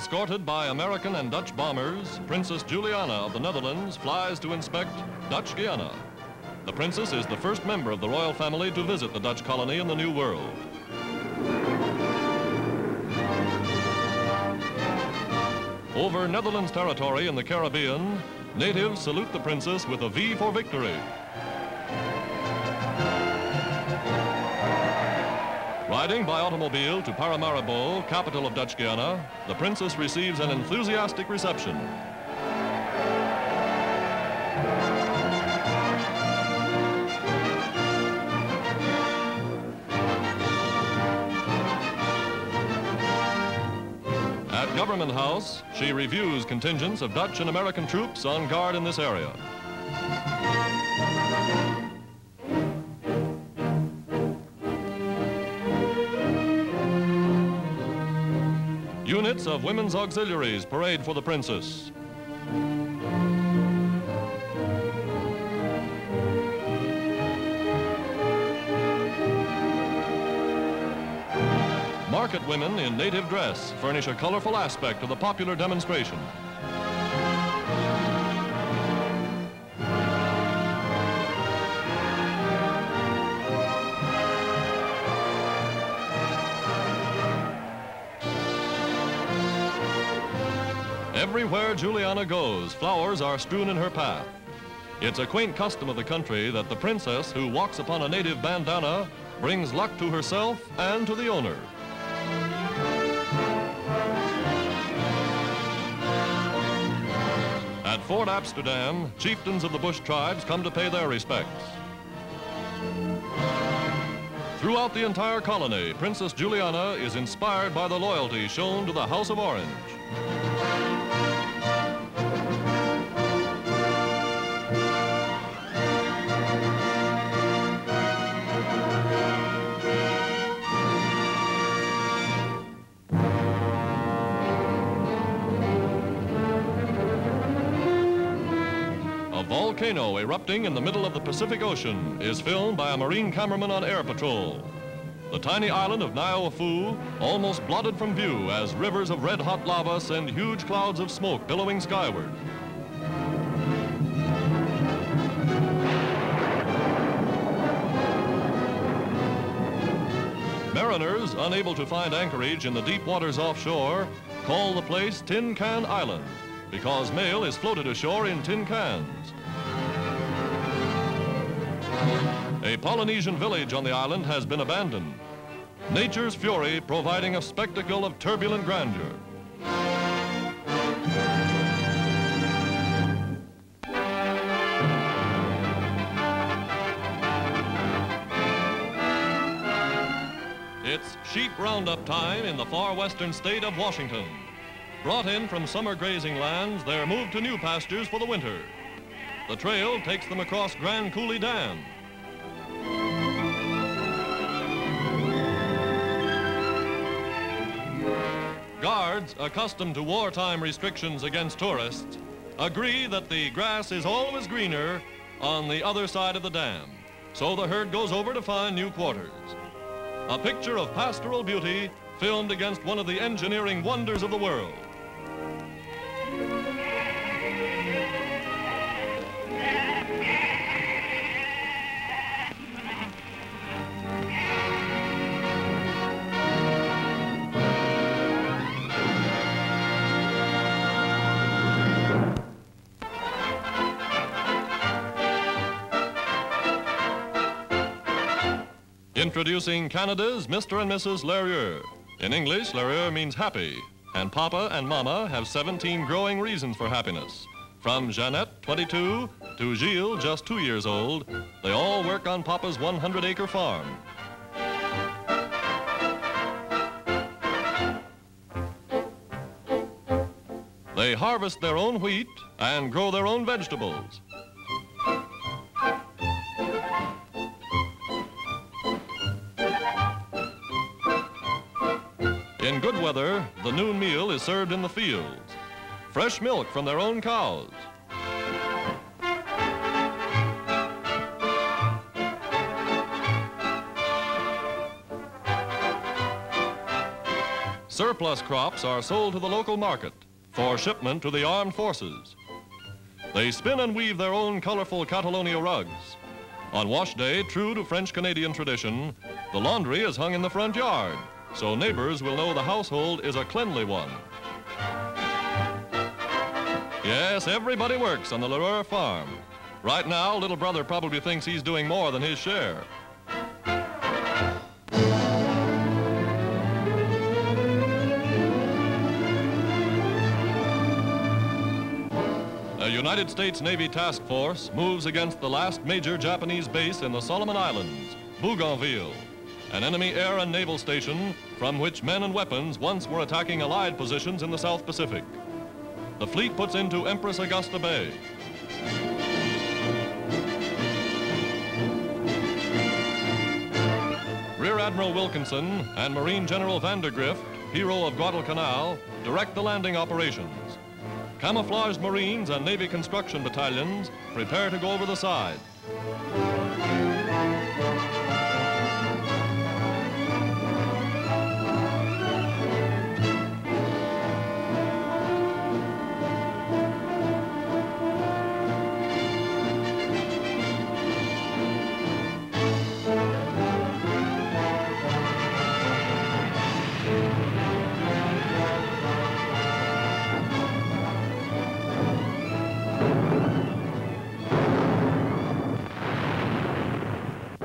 Escorted by American and Dutch bombers, Princess Juliana of the Netherlands flies to inspect Dutch Guiana. The princess is the first member of the royal family to visit the Dutch colony in the New World. Over Netherlands territory in the Caribbean, natives salute the princess with a V for victory. Riding by automobile to Paramaribo, capital of Dutch Guiana, the princess receives an enthusiastic reception. At Government House, she reviews contingents of Dutch and American troops on guard in this area. Units of women's auxiliaries parade for the princess. Market women in native dress furnish a colorful aspect to the popular demonstration. Everywhere Juliana goes, flowers are strewn in her path. It's a quaint custom of the country that the princess who walks upon a native bandana brings luck to herself and to the owner. At Fort Amsterdam, chieftains of the bush tribes come to pay their respects. Throughout the entire colony, Princess Juliana is inspired by the loyalty shown to the House of Orange. A volcano erupting in the middle of the Pacific Ocean is filmed by a marine cameraman on air patrol. The tiny island of Niuafoo almost blotted from view as rivers of red-hot lava send huge clouds of smoke billowing skyward. Mariners unable to find anchorage in the deep waters offshore call the place Tin Can Island because mail is floated ashore in tin cans. A Polynesian village on the island has been abandoned. Nature's fury providing a spectacle of turbulent grandeur. It's sheep roundup time in the far western state of Washington. Brought in from summer grazing lands, they're moved to new pastures for the winter. The trail takes them across Grand Coulee Dam. Guards, accustomed to wartime restrictions against tourists, agree that the grass is always greener on the other side of the dam, so the herd goes over to find new quarters. A picture of pastoral beauty filmed against one of the engineering wonders of the world. Introducing Canada's Mr. and Mrs. Larrier. In English, Larrier means happy, and Papa and Mama have 17 growing reasons for happiness. From Jeannette, 22, to Gilles, just 2 years old, they all work on Papa's 100-acre farm. They harvest their own wheat and grow their own vegetables. In good weather, the noon meal is served in the fields. Fresh milk from their own cows. Surplus crops are sold to the local market for shipment to the armed forces. They spin and weave their own colorful Catalonia rugs. On wash day, true to French-Canadian tradition, the laundry is hung in the front yard, so neighbors will know the household is a cleanly one. Yes, everybody works on the Larrier Farm. Right now, little brother probably thinks he's doing more than his share. A United States Navy task force moves against the last major Japanese base in the Solomon Islands, Bougainville, an enemy air and naval station from which men and weapons once were attacking Allied positions in the South Pacific. The fleet puts into Empress Augusta Bay. Rear Admiral Wilkinson and Marine General Vandegrift, hero of Guadalcanal, direct the landing operations. Camouflaged Marines and Navy construction battalions prepare to go over the side.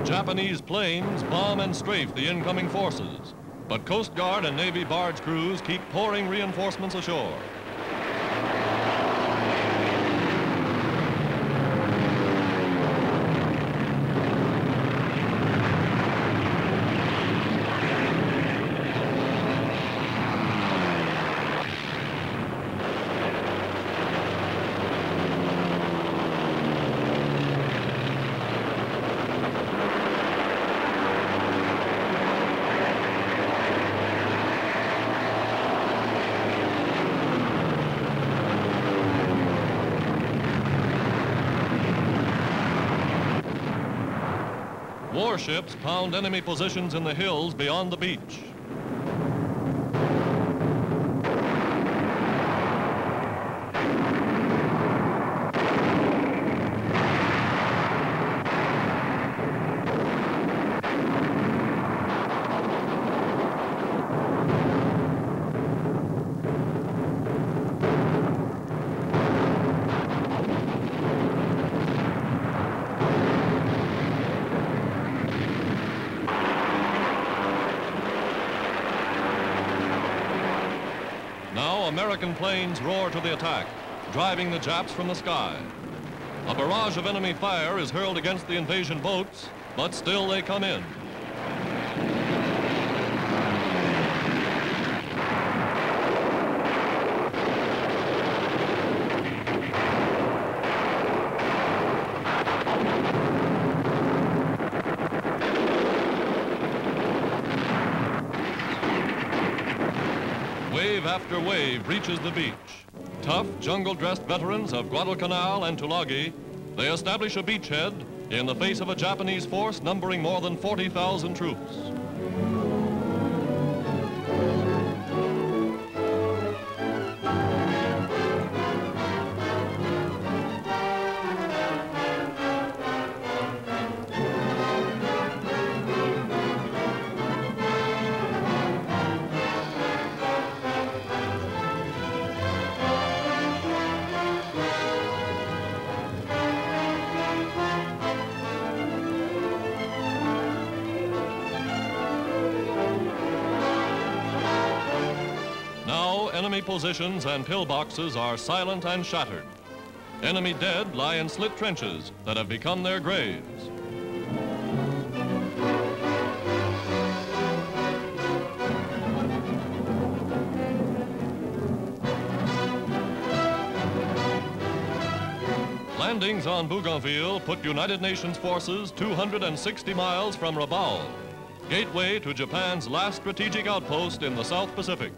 Japanese planes bomb and strafe the incoming forces, but Coast Guard and Navy barge crews keep pouring reinforcements ashore. Warships pound enemy positions in the hills beyond the beach. American planes roar to the attack, driving the Japs from the sky. A barrage of enemy fire is hurled against the invasion boats, but still they come in. Wave after wave reaches the beach. Tough, jungle-dressed veterans of Guadalcanal and Tulagi, they establish a beachhead in the face of a Japanese force numbering more than 40,000 troops. Enemy positions and pillboxes are silent and shattered. Enemy dead lie in slit trenches that have become their graves. Landings on Bougainville put United Nations forces 260 miles from Rabaul, gateway to Japan's last strategic outpost in the South Pacific.